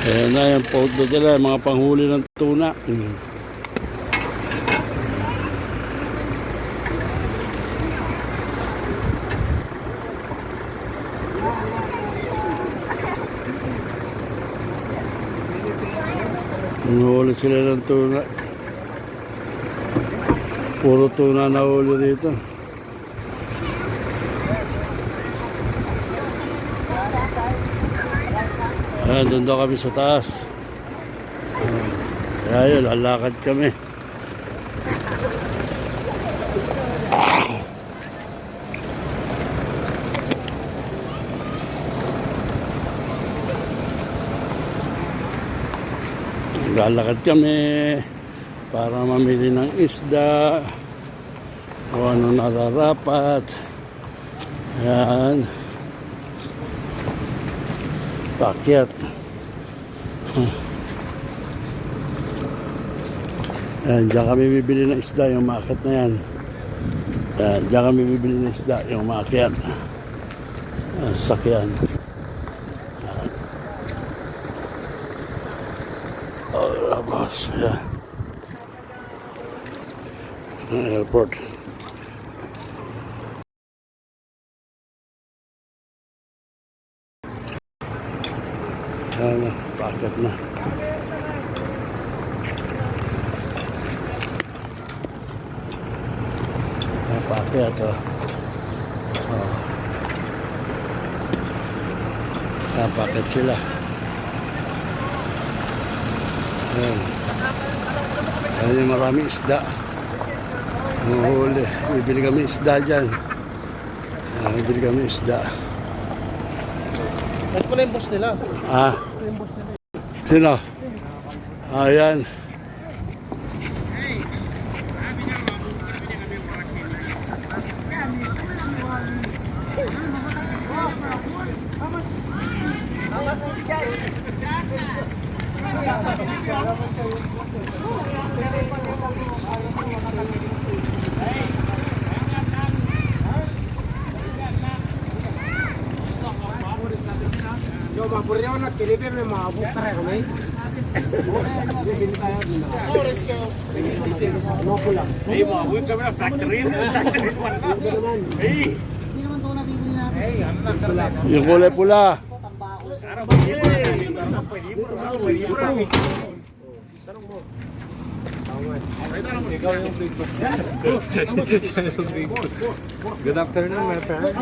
Ayan na yung boat na dila, mga panghuli ng tuna. Nanguhuli sila ng tuna. Puro tuna na huli dito. Ayan, doon daw kami sa taas. Kaya yun, lalakad kami. Lalakad kami para mamili ng isda o ano nararapat. Ayan. Pakyat. Ayan, dyan kami bibili ng isda, yung market na yan. Ayan, dyan kami bibili ng isda, yung market. Sakyan. Oh, boss. Ayan. Airport. Ayan na, packet na. Ayan, packet, oh. Ayan, packet sila. Ayan. Ayan yung maraming isda. Huli. Bibili kami isda dyan. Ayan, bibili kami isda. Ito pala yung boss nila. Ah? Sino? Ayan. Yo, mapurnya na kilipin may mabuk tara kami. No pulang. Hey, mabuk kami na factory. Hey. Hey, anak kerja. Yung kulay pula. Good afternoon, my friend.